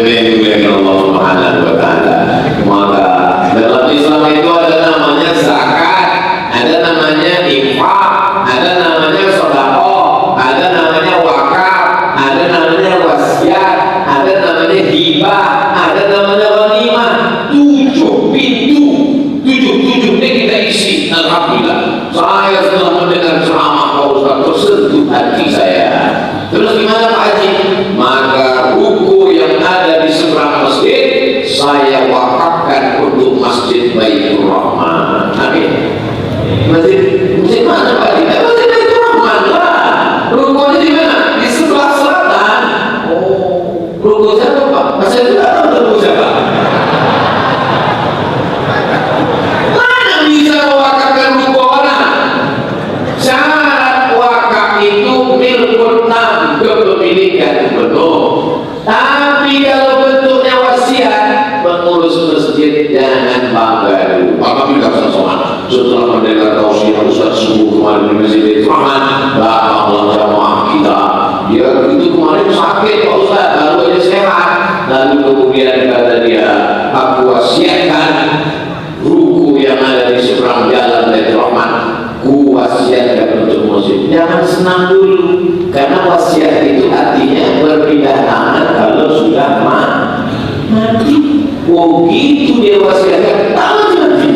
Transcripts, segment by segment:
lebih Allah Subhanahu wa Ta'ala. Maka dalam Islam itu ada namanya zakat, ada namanya infak, ada namanya sedekah, ada namanya wakaf, ada namanya wasiat, ada namanya hibah, ada namanya ghanimah. 7 pintu, 7 ini kita isi. Alhamdulillah, saya setelah mendengar ceramah Pak Ustaz tersentuh hati saya. Terus gimana Pak Haji? Maka buku yang ada di seberang masjid saya wakafkan untuk Masjid Baitur Rahman. Amin. Masjid mana Pak Haji? Masjid Baitur Rahman lah. Rukunya di mana? Di sebelah selatan. Oh, ruku siapa Pak? Saya tidak tahu ruku siapa. Mana bisa mewakafkan ruku orang? Syarat wakaf itu milkun tam, kepemilikan penuh. Tapi kalau bentuknya wasiat, pengurus masjid jangan bangga dulu. Apabila seseorang setelah mendengar tausiah Ustaz subuh kemarin di Masjid Rahman, Allah jamaah kita, dia itu kemarin sakit Pak Ustaz, lalu aja sehat. Lalu kemudian kata dia, aku wasiatkan ruku yang ada di seberang jalan Baitur Rahman, ku wasiatkan untuk masjid. Jangan senang dulu, karena wasiat itu artinya berpindah tangan kalau sudah mati. Oh gitu dia wasiatkan, tangan mati.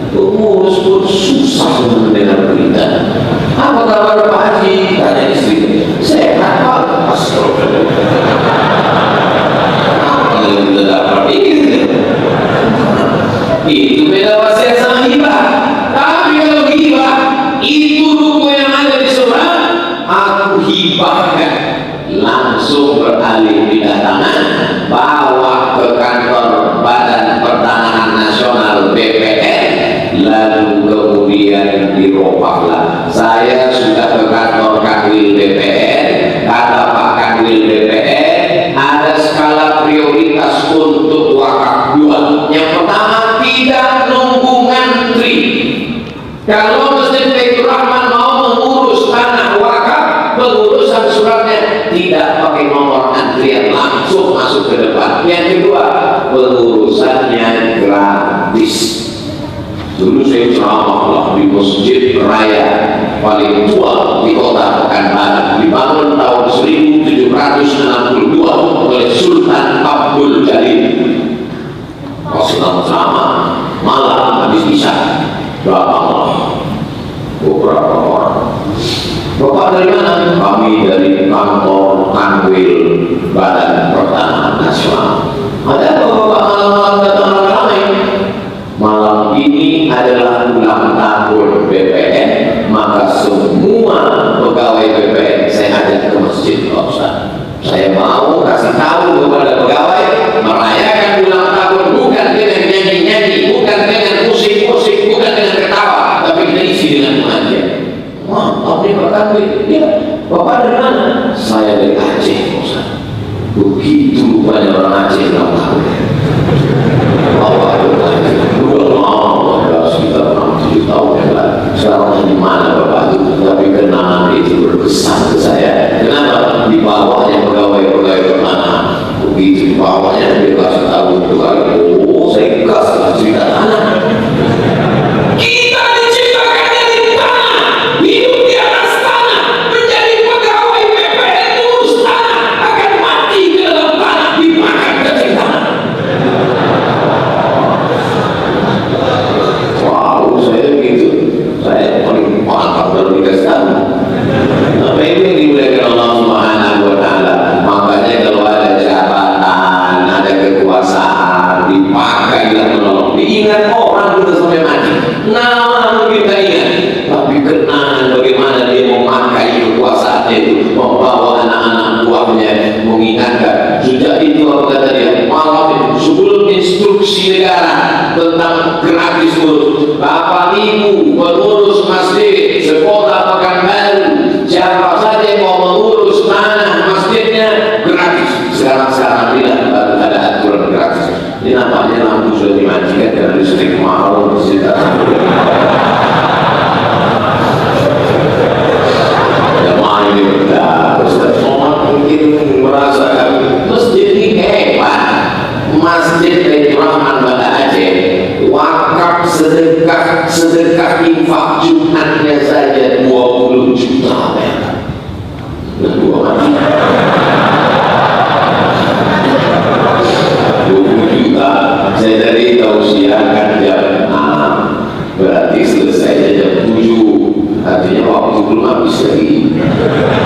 Pengurus pun susah mendengar berita. Apa kabar Pak Haji? Tanya istri. Sehat Pak. Astagfirullah. Apa yang kita dapat ini? Itu beda wasiat sama hibah. Tapi kalau hibah itu ruku yang ada di seberang, aku hibahkan, langsung beralih pindah tangan, bawa ke kantor Badan Pertanahan Nasional BPN, lalu kemudian diropaklah. Saya sudah ke kantor Kanwil BPN, kata Pak Kanwil BPN, ada skala prioritas untuk wakaf 2. Yang pertama, tidak nunggu ngantri. Kalau Masjid Baitur Rahman mau mengurus tanah wakaf, pengurusan suratnya tidak pakai nomor antrian, langsung masuk ke depan. Yang kedua, pengurusannya gratis. Dulu saya ceramah di Masjid Raya paling tua di kota Pekanbaru, dibangun tahun 1762 oleh Sultan Abdul Jalil. Pas sedang ceramah malam habis isya, beberapa orang. Bapak dari mana? Kami dari kantor Kanwil Badan Pertanahan Nasional. Ada apa Bapak malam-malam datang ramai? Malam ini adalah ulang tahun BPN, maka semua pegawai BPN saya ajak ke masjid Pak Ustaz. Saya mau kasih tahu kepada pegawai merayakan ulang tahun bukan dengan nyanyi-nyanyi, bukan dengan musik-musik, bukan dengan ketawa, tapi kita isi dengan pengajian. Wah, tapi Pak Kanwil, ya, Bapak dari mana? Saya dari Aceh Pak Ustaz. Begitu banyak orang Aceh ulang tahun. Bapak dari sekitar 6-7 tahun yang lalu. Sekarang di mana Bapak itu? Tapi kenangan itu berkesan ke saya. Kenapa? Di bawahnya pegawai-pegawai pertanahan. Begitu di bawahnya dia kasih tahu pegawai. Oh, saya kasih cerita tanah. Kita diciptakan dari tanah, hidup di atas tanah, menjadi pegawai BPN urus tanah, akan mati di dalam tanah, dimakan cacing tanah. Saya begitu, saya paling mantap dalam dikasih tahu. Apa ini dimuliakan Allah Subhanahu wa Ta'ala. Makanya kalau ada jabatan, ada kekuasaan, dipakailah menolong. Diingat orang kita sampai mati. Nama kita ingat, tapi kenangan bagaimana dia memakai kekuasaannya itu, membawa anak-anak buahnya, mengingatkan. Sudah itu apa kata dia? Malam itu sebelum instruksi negara tentang gratis urus, Bapak Ibu pengurus masjid sekolah Pekanbaru, siapa saja yang mau mengurus tanah masjidnya gratis. Sekarang tidak baru ada aturan gratis. Ini nampaknya lampu sudah dimatikan karena listrik mahal di situ. Jemaah ini benar, Ustaz Somad mungkin merasakan Masjid Baitur Rahman Banda Aceh, wakaf sedekah infak Jumatnya saja 20 juta perak. Nah, 20 juta. Saya tadi tausiahkan jam 6, berarti selesai jam 7, artinya waktu belum habis lagi.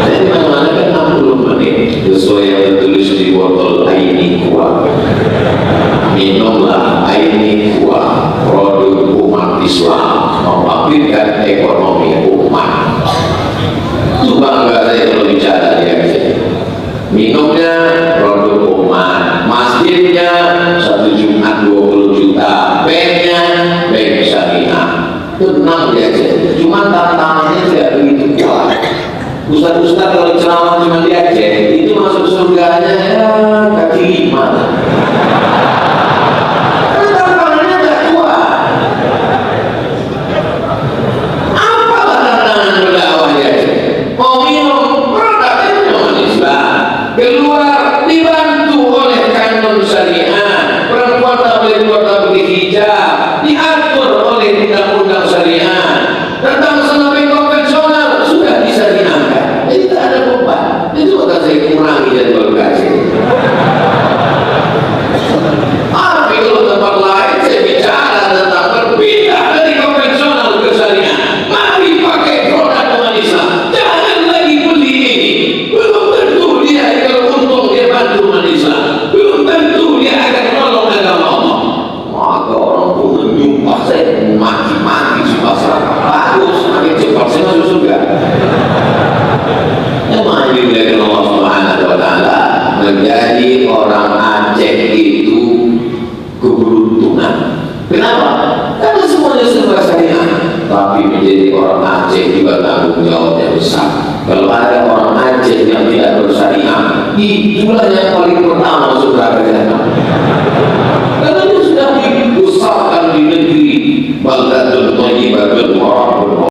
Saya di mana-mana kan 60 menit sesuai yang tertulis di botol Aini Kuah. Minumlah Aini Kuah, produk umat Islam, membangkitkan ekonomi umat. Itu bangga saya kalau bicara di Aceh. Minumnya produk umat, masjidnya 1 Jumat 20 juta, banknya bank syariah. Tenang di Aceh, cuma tantangannya tidak begitu kuat. Ustaz-ustaz kalau ceramah cuma di Aceh, itu masuk surganya ya kaki 5. Tantangannya tidak kuat. Apalah tantangan berdakwah di Aceh? Mau minum produknya minuman Islam, keluar dibantu oleh kanun syariah, perempuan tak boleh keluar tak boleh hijab, diatur oleh undang-undang syariah. Tentang senam konvensional sudah disyariahkan, jadi tak ada beban. Itu akan saya kurangi jadwal kaji. Tapi kalau tempat lain saya bicara tentang berpindah dari konvensional ke syariah. Mari pakai produk umat Islam. Jangan lagi beli ini. Belum tentu dia kalau untung dia bantu umat Islam. Belum tentu dia akan menolong agama Allah. Maka orang pun menyumpah saya mati-mati supaya serapah. Bagus, semakin cepat saya masuk surga. Memang diberikan Allah Subhanahu wa Ta'ala menjadi orang Aceh itu keberuntungan. Kenapa? Karena semuanya serba syariah. Tapi menjadi orang Aceh juga tanggung jawabnya besar. Kalau ada orang Aceh yang tidak bersyariah, itulah yang paling pertama